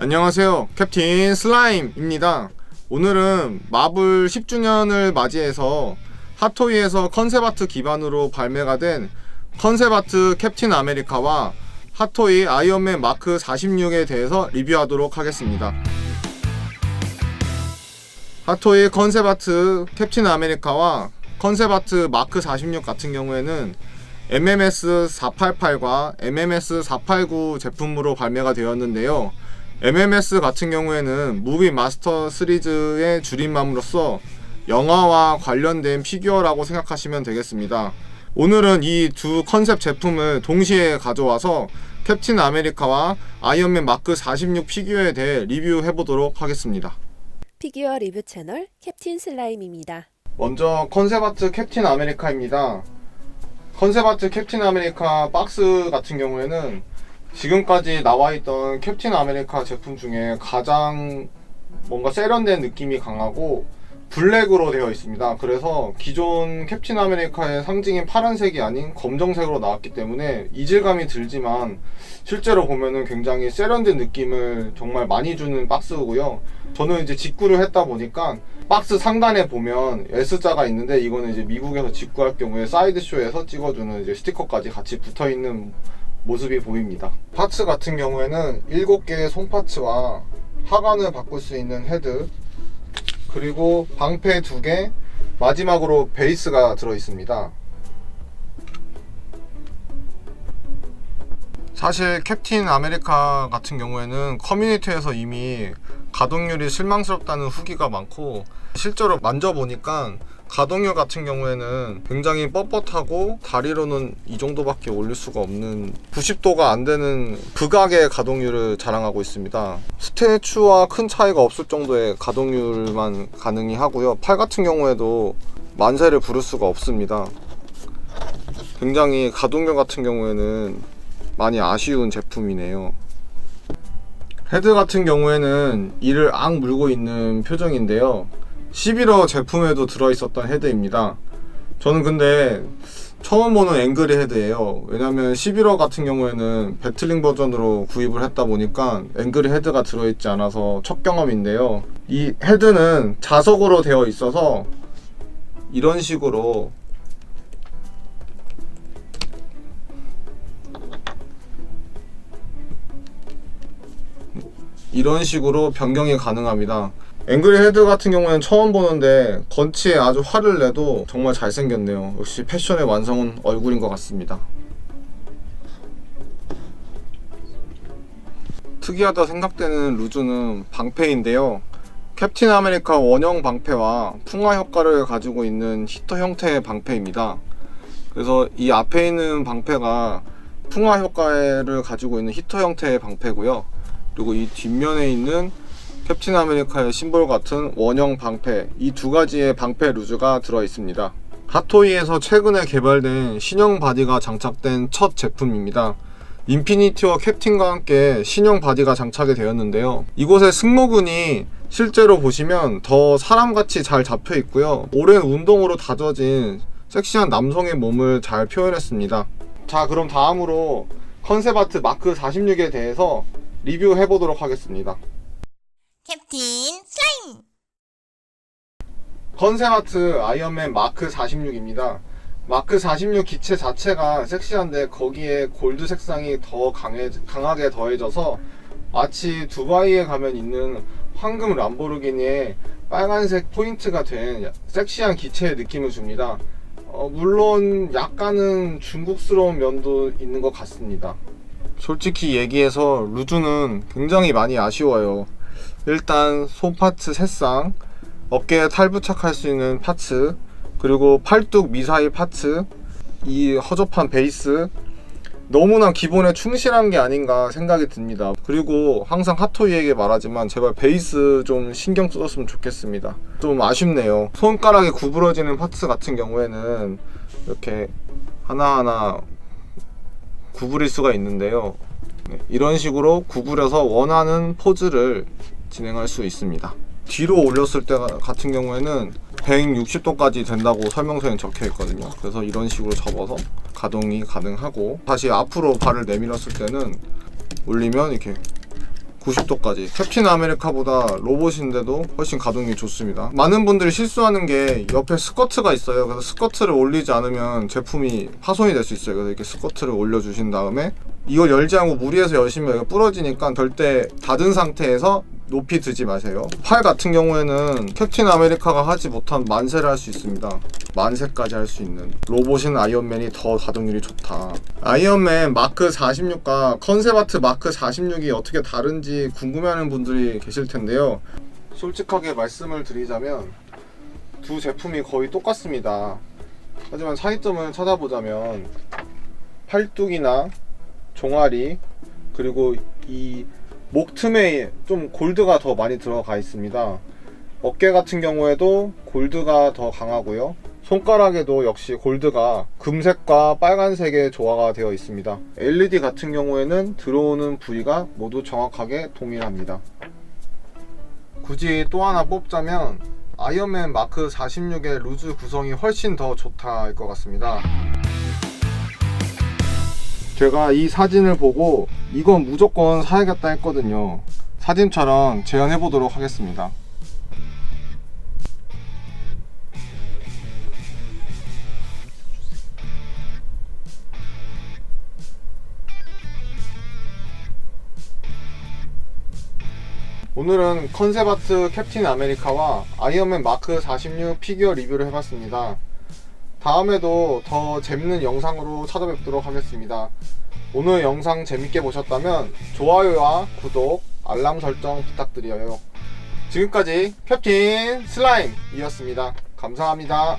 안녕하세요, 캡틴 슬라임입니다. 오늘은 마블 10주년을 맞이해서 핫토이에서 컨셉아트 기반으로 발매가 된 컨셉아트 캡틴 아메리카와 핫토이 아이언맨 마크 46에 대해서 리뷰하도록 하겠습니다. 핫토이 컨셉아트 캡틴 아메리카와 컨셉아트 마크 46 같은 경우에는 MMS 488과 MMS 489 제품으로 발매가 되었는데요. MMS 같은 경우에는 무비 마스터 시리즈의 줄임말로서 영화와 관련된 피규어라고 생각하시면 되겠습니다. 오늘은 이 두 컨셉 제품을 동시에 가져와서 캡틴 아메리카와 아이언맨 마크 46 피규어에 대해 리뷰해보도록 하겠습니다. 피규어 리뷰 채널 캡틴 슬라임입니다. 먼저 컨셉아트 캡틴 아메리카입니다. 컨셉아트 캡틴 아메리카 박스 같은 경우에는 지금까지 나와있던 캡틴 아메리카 제품 중에 가장 뭔가 세련된 느낌이 강하고 블랙으로 되어 있습니다. 그래서 기존 캡틴 아메리카의 상징인 파란색이 아닌 검정색으로 나왔기 때문에 이질감이 들지만 실제로 보면은 굉장히 세련된 느낌을 정말 많이 주는 박스고요. 저는 이제 직구를 했다 보니까 박스 상단에 보면 S자가 있는데 이거는 이제 미국에서 직구할 경우에 사이드쇼에서 찍어주는 이제 스티커까지 같이 붙어있는 모습이 보입니다. 파츠 같은 경우에는 7개의 손파츠와 하관을 바꿀 수 있는 헤드, 그리고 방패 2개, 마지막으로 베이스가 들어있습니다. 사실 캡틴 아메리카 같은 경우에는 커뮤니티에서 이미 가동률이 실망스럽다는 후기가 많고, 실제로 만져보니까 가동률 같은 경우에는 굉장히 뻣뻣하고 다리로는 이 정도밖에 올릴 수가 없는 90도가 안 되는 극악의 가동률을 자랑하고 있습니다. 스태츄와 큰 차이가 없을 정도의 가동률만 가능히 하고요. 팔 같은 경우에도 만세를 부를 수가 없습니다. 굉장히 가동률 같은 경우에는 많이 아쉬운 제품이네요. 헤드 같은 경우에는 이를 악 물고 있는 표정인데요. 11호 제품에도 들어있었던 헤드입니다. 저는 근데 처음 보는 앵그리 헤드예요. 왜냐면 11호 같은 경우에는 배틀링 버전으로 구입을 했다 보니까 앵그리 헤드가 들어있지 않아서 첫 경험인데요. 이 헤드는 자석으로 되어 있어서 이런 식으로 변경이 가능합니다. 앵그리 헤드 같은 경우에는 처음 보는데 건치에 아주 화를 내도 정말 잘생겼네요. 역시 패션의 완성은 얼굴인 것 같습니다. 특이하다 생각되는 루즈는 방패인데요. 캡틴 아메리카 원형 방패와 풍화 효과를 가지고 있는 히터 형태의 방패입니다. 그래서 이 앞에 있는 방패가 풍화 효과를 가지고 있는 히터 형태의 방패고요. 그리고 이 뒷면에 있는 캡틴 아메리카의 심볼 같은 원형 방패, 이 두 가지의 방패 루즈가 들어 있습니다. 핫토이에서 최근에 개발된 신형 바디가 장착된 첫 제품입니다. 인피니티와 캡틴과 함께 신형 바디가 장착이 되었는데요. 이곳의 승모근이 실제로 보시면 더 사람같이 잘 잡혀 있고요. 오랜 운동으로 다져진 섹시한 남성의 몸을 잘 표현했습니다. 자, 그럼 다음으로 컨셉아트 마크 46에 대해서 리뷰해 보도록 하겠습니다. 캡틴 슬라임! 컨셉아트 아이언맨 마크 46입니다. 마크 46 기체 자체가 섹시한데 거기에 골드 색상이 더 강하게 더해져서 마치 두바이에 가면 있는 황금 람보르기니의 빨간색 포인트가 된 섹시한 기체의 느낌을 줍니다. 물론 약간은 중국스러운 면도 있는 것 같습니다. 솔직히 얘기해서 루즈는 굉장히 많이 아쉬워요. 일단 손파츠 3쌍, 어깨에 탈부착할 수 있는 파츠, 그리고 팔뚝 미사일 파츠, 이 허접한 베이스, 너무나 기본에 충실한 게 아닌가 생각이 듭니다. 그리고 항상 핫토이에게 말하지만 제발 베이스 좀 신경 써줬으면 좋겠습니다. 좀 아쉽네요. 손가락에 구부러지는 파츠 같은 경우에는 이렇게 하나하나 구부릴 수가 있는데요. 이런 식으로 구부려서 원하는 포즈를 진행할 수 있습니다. 뒤로 올렸을 때 같은 경우에는 160도까지 된다고 설명서에 적혀 있거든요. 그래서 이런 식으로 접어서 가동이 가능하고, 다시 앞으로 발을 내밀었을 때는 올리면 이렇게 90도까지. 캡틴 아메리카보다 로봇인데도 훨씬 가동이 좋습니다. 많은 분들이 실수하는 게 옆에 스커트가 있어요. 그래서 스커트를 올리지 않으면 제품이 파손이 될 수 있어요. 그래서 이렇게 스커트를 올려주신 다음에 이걸 열지 않고 무리해서 여시면 이거 부러지니까 절대 닫은 상태에서 높이 드지 마세요. 팔 같은 경우에는 캡틴 아메리카가 하지 못한 만세를 할 수 있습니다. 만세까지 할 수 있는. 로봇인 아이언맨이 더 가동률이 좋다. 아이언맨 마크 46과 컨셉아트 마크 46이 어떻게 다른지 궁금해하는 분들이 계실 텐데요. 솔직하게 말씀을 드리자면 두 제품이 거의 똑같습니다. 하지만 차이점을 찾아보자면 팔뚝이나 종아리, 그리고 이 목 틈에 좀 골드가 더 많이 들어가 있습니다. 어깨 같은 경우에도 골드가 더 강하고요. 손가락에도 역시 골드가 금색과 빨간색의 조화가 되어 있습니다. LED 같은 경우에는 들어오는 부위가 모두 정확하게 동일합니다. 굳이 또 하나 뽑자면 아이언맨 마크 46의 루즈 구성이 훨씬 더 좋다 할 것 같습니다. 제가 이 사진을 보고 이건 무조건 사야겠다 했거든요. 사진처럼 재현해 보도록 하겠습니다. 오늘은 컨셉아트 캡틴 아메리카와 아이언맨 마크 46 피규어 리뷰를 해봤습니다. 다음에도 더 재밌는 영상으로 찾아뵙도록 하겠습니다. 오늘 영상 재밌게 보셨다면 좋아요와 구독, 알람 설정 부탁드려요. 지금까지 캡틴 슬라임이었습니다. 감사합니다.